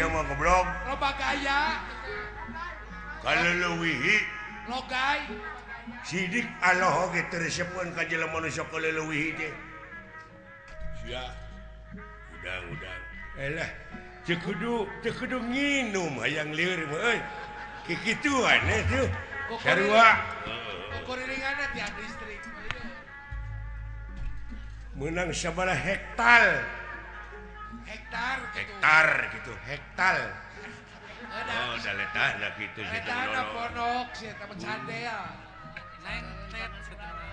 sia mah goblok. Loba gaya. Kaleuwih Logai. sidik Allah oge teu resepkeun ka jelema nu sok kaleuwih teh. Sia. Udang. Elah, teu kudu nginum hayang lieur mah euy. Kikituan tuh. Sarua. Kokoriringanna ti distrik. Menang sabaraha hektar. Hektar gitu, hektar. Oh, daletahna kitu situ. Hektarna ponok sia eta mah candea. Lengtet saudara.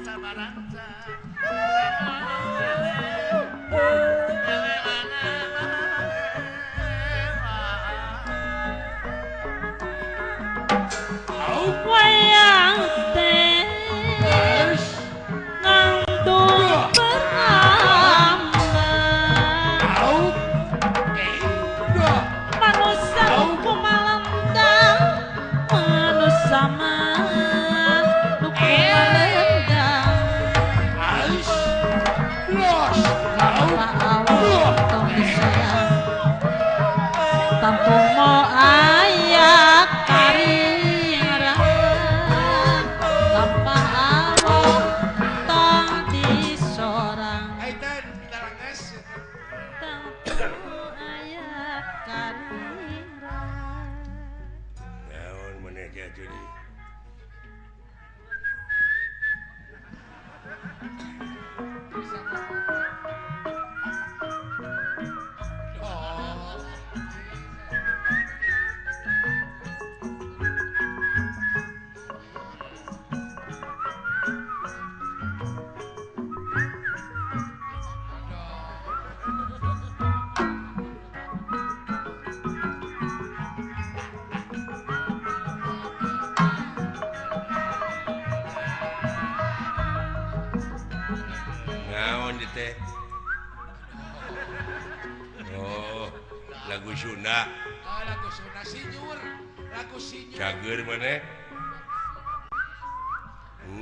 Sabaranca. Wayang teh ngantung beramlan manusia kumalendang manusia mah kumalendang awak tong sayang tampung mau ayak kari Oh, lagu Sunda. Lagu Sunda Sinyur. Lagu Sinyur. Cager maneh.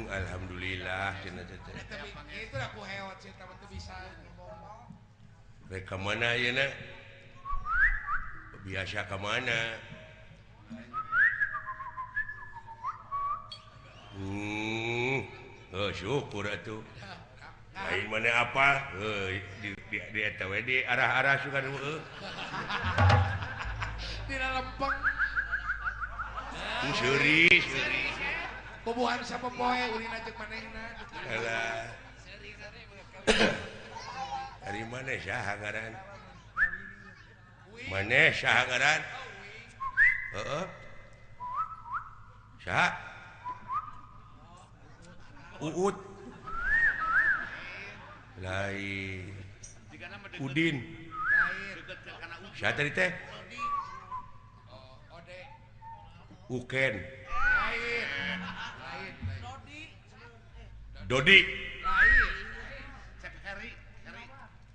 Alhamdulillah cenah teh. Itu lagu heot sih tapi teu bisa. Rek ka mana ayeuna? Biasa ka mana? Oh, syukur atuh. Lain mana apa? Di eta we di arah-arah sugan heueuh. Dina lempeng. Seuri. Bobohan sapopoe ulin jeung manehna. Alah. Dari mana saha ngaran? Maneh saha ngaran? Heeh. Saha? Uut. Lain. Udin. Saha tadi teh? Ode. Uken. Lain. Dodi. Lain.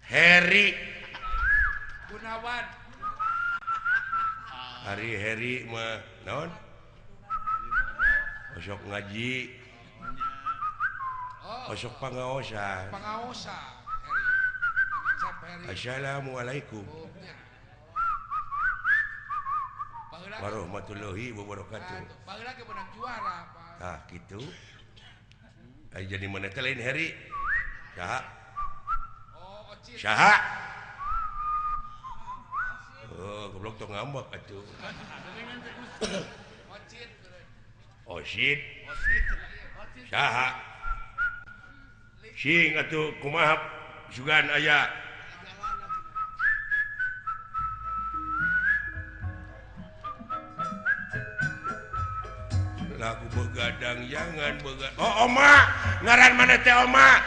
Heri. Gunawan. Heri mah naon? Osok ngaji. Osok pangaosan. Pangaosa. Heri. Assalamualaikum warahmatullahi wabarakatuh. Bageula ge menang juara, Pak. Ah, gitu. Ai jadi mana teh lain Heri? Saha? Oh, Ocit. Saha? Oh, goblok tong ngambek atuh. Ocit. Osit. Saha? Sing atuh kumaha sugan aya. Lagu begadang jangan begadang. Oh, Oma, ngaran mana teh Oma?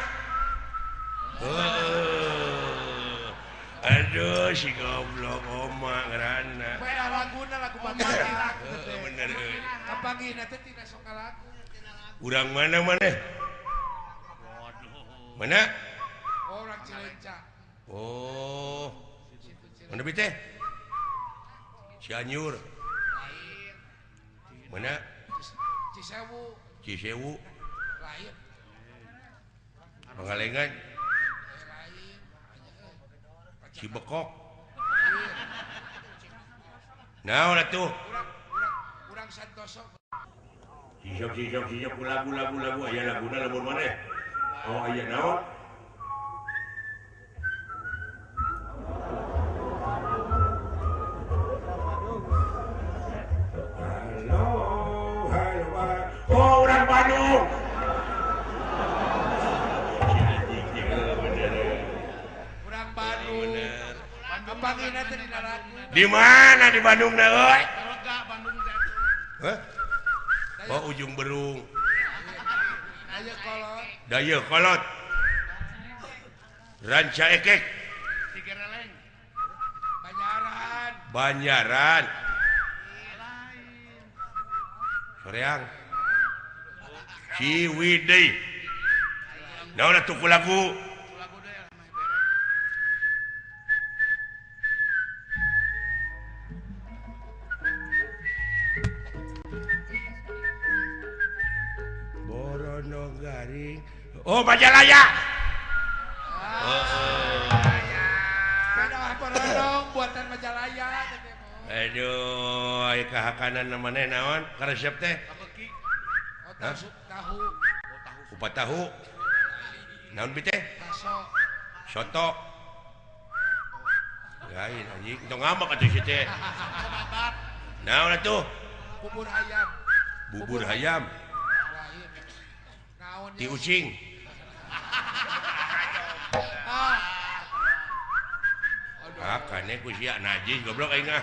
Aduh, si goblok Oma ngaranna. Bae laguna lagu Bapagi lagu. Bener euy. Kapangina teh tina sok lagu. Urang mana? Mana? Orang Cileunca. Oh. Mana bi teh? Cianjur. Mana? Cisewu. Cisewu. Lain. Pangalengan. Lain. Cibekok. Naon atuh? Urang Santoso. Sijok lagu aya laguna lamun maneh. Oh aya naon? Oh, orang Bandung. Urang Bandung. Pangina teh dina lagu. Di mana di Bandung na euy? Lega Bandung teh. Hah? Oh, ujung berung. Aya kolot. Daya kolot. Ranca ekek. Cigereleng. Banyaran. Banyaran. Soreang. Ciwidey. Naon atuh ku lagu? Lagu deui mah bere. Borono Garing. Oh, Majalaya. Kada Borondong buatan Majalaya teh mah. Aduh, aya kahakanan namanya naon? Karesep teh? Abeki. Oh, tahu. Kupat tahu. Naon bi teh? Baso. Soto. Lain anjing, tong ngambek atuh si teh. Babat. Naon atuh? Bubur ayam. Bubur ayam, Lain. Naon ti ya? ucing. Ah. Ah, kane ku sia najis goblok aing ah.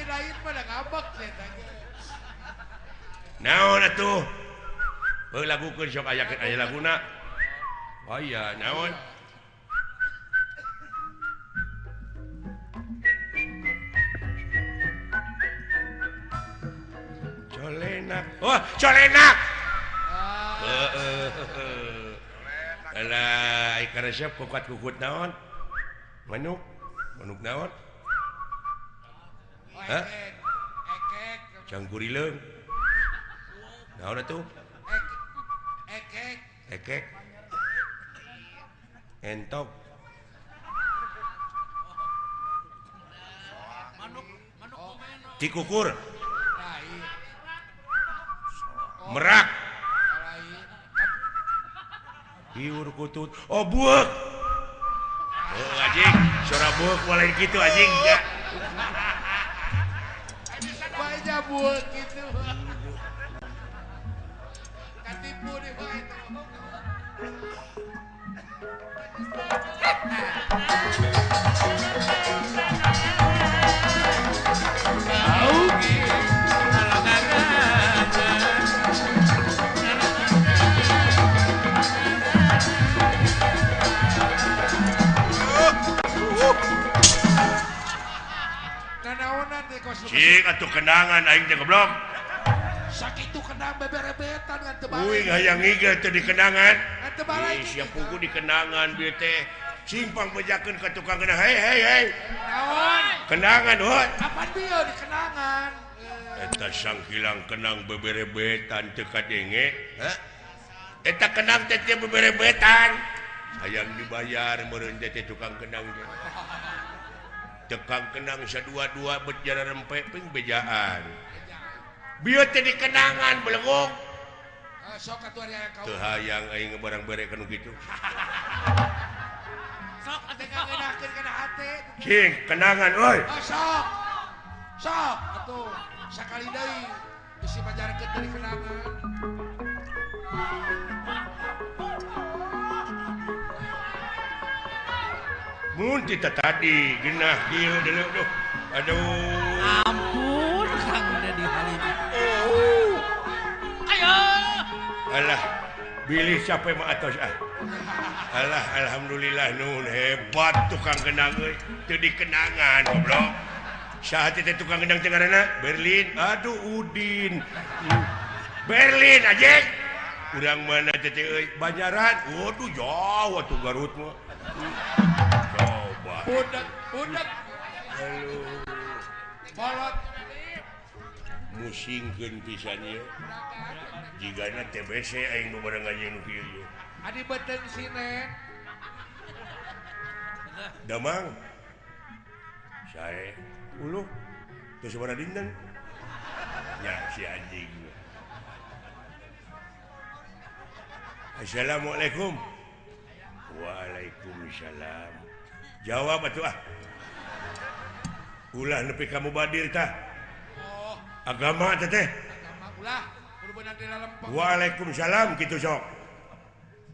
Lain pada ngambek teh tanya. Naon atuh? Heuh lagukeun sok aya laguna. Oh iya, naon? Colenak. Oh, colenak. Alah, ikan resep kukut naon? Manuk naon? Oh, Hah? ekek. Cangkurileung. Naon atuh? Ekek. Ekek. Entok. Manuk kumeno. Tikukur. Lain. Merak. Lain. Hiur kutut. Oh, buek. Oh, anjing. Suara buek mulai gitu anjing. Ya. Banyak buat gitu. Katipu nih Pak itu. Nanaonan deh kos lu. Cik atuh kenangan aing teh goblok. Sakitu kenang beberebetan ngan teu balik. Uing hayang ngigel teh di kenangan. Ngan teu balik. Ih, sia pugu di kenangan bieu teh. Simpang bejakeun ka tukang kenang. Hei. Naon? Kenangan, hoi. Apaan dia di kenangan? Eta sang hilang kenang beberebetan teu kadenge. Hah? Eta kenang teh teu beberebetan. Hayang dibayar meureun teh tukang kenang teh. Tekang kenang sadua-dua bet jara rempe ping bejaan. Bieu teh di kenangan belegok. Sok atuh aya kau. Teu hayang aing barang bere kanu kitu. Sok atuh ngeunakeun kana hate. Cing, kenangan euy. Oh, sok. Sok atuh sakali deui bisi pajarkeun dari kenangan. Mun tita tadi genah kieu deuleu duh. Aduh. Ampun, Kang udah dihalin. Ayo. Alah, bilih capek mah atos ah. Alah, alhamdulillah nun hebat tukang kenang euy. Teu dikenangan goblok. Saha teh tukang kenang teh ngaranna? Berlin. Aduh, Udin. Berlin anjing. Urang mana teh euy? Banjaran. Waduh, jauh atuh Garut mah. Coba. Budak. Halo. Bolot. Musingkeun pisan ieu. Jigana TBC aing bebarengan jeung nu kieu. Adi beuteung sinet. Damang saya ulu terus sebenarnya dinten ya si anjing. Assalamualaikum. Waalaikumsalam. Jawab atuh ah. Ulah nepi kamu badir tah. Oh, Agama teh. agama ulah kudu beunang dina lempeng. Waalaikumsalam gitu sok.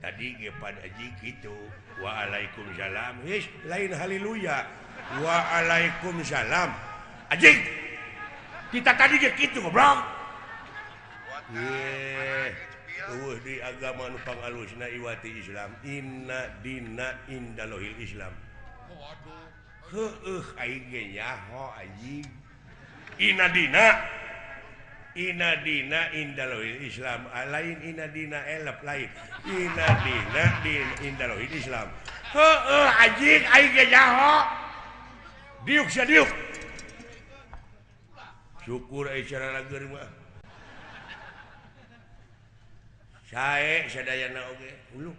Tadi ge pada aji gitu. Waalaikumsalam. His lain haleluya. Waalaikumsalam. Anjing. Kita tadi ge kitu goblok. Di agama nu pangalusna iwati Islam. Inna dina indalohil Islam. Waduh. Heueuh aing ge nyaho anjing. Inna dina indalohil Islam. Lain inna dina elep lain. Inna dina indalohil Islam. Heueuh anjing aing ge nyaho. Diuk sia diuk. Syukur aya cara lager mah. Sae sadayana oge. Ulu.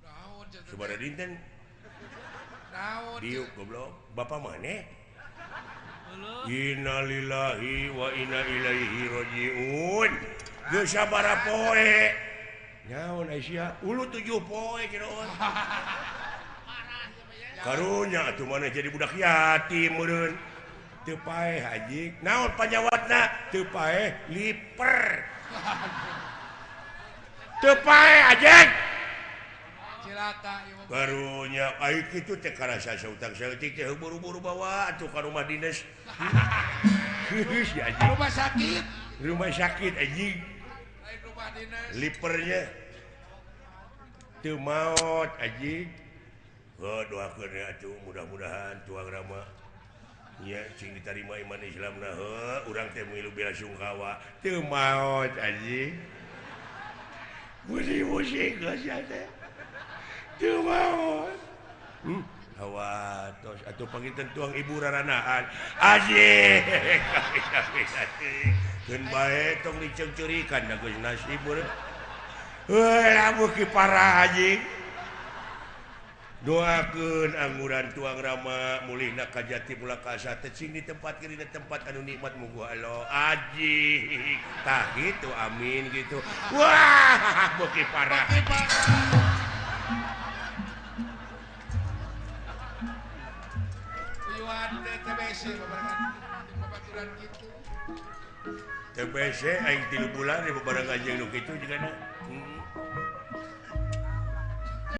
Naon cenah? Sabaraha dinten Naon? diuk goblok. Bapak maneh? Innalillahi wa inna ilaihi rajiun. Geus sabaraha poe? Nyaon Aisyah? Ulu 7 poe kiraon. Karunya atuh maneh jadi budak yatim meureun. Teu paeh haji. Naon panjawabna? Teu paeh liper. Teu paeh anjing. Cilaka ieu mah. Karunya ai kitu teh karasa sautang saeutik teh buru-buru bawa atuh ka rumah dinas. Si anjing. Rumah sakit. Rumah sakit anjing. Lain rumah dinas. Lipernya teu maot anjing. Doakeun atuh mudah-mudahan tuang rama nya cing ditarima iman Islamna. Urang teh milu bela sungkawa teu maot anjing. Musik geus teh. Teu maot. Hawatos atuh panginten tuang ibu raranaan. Anjing. Keun bae tong diceungceurikan da geus nasib urang. Lamun ki parah anjing. Doakeun anguran tuang rama mulihna ka jati mula ka asa teh cing di tempat kiri tempat anu nikmat mugu Allah anjing. Tah gitu amin gitu. Wah, beuki parah. Uyuan teh TBC babarengan babaturan kitu. TBC aing 3 bulan di babarang anjing nu kitu jigana.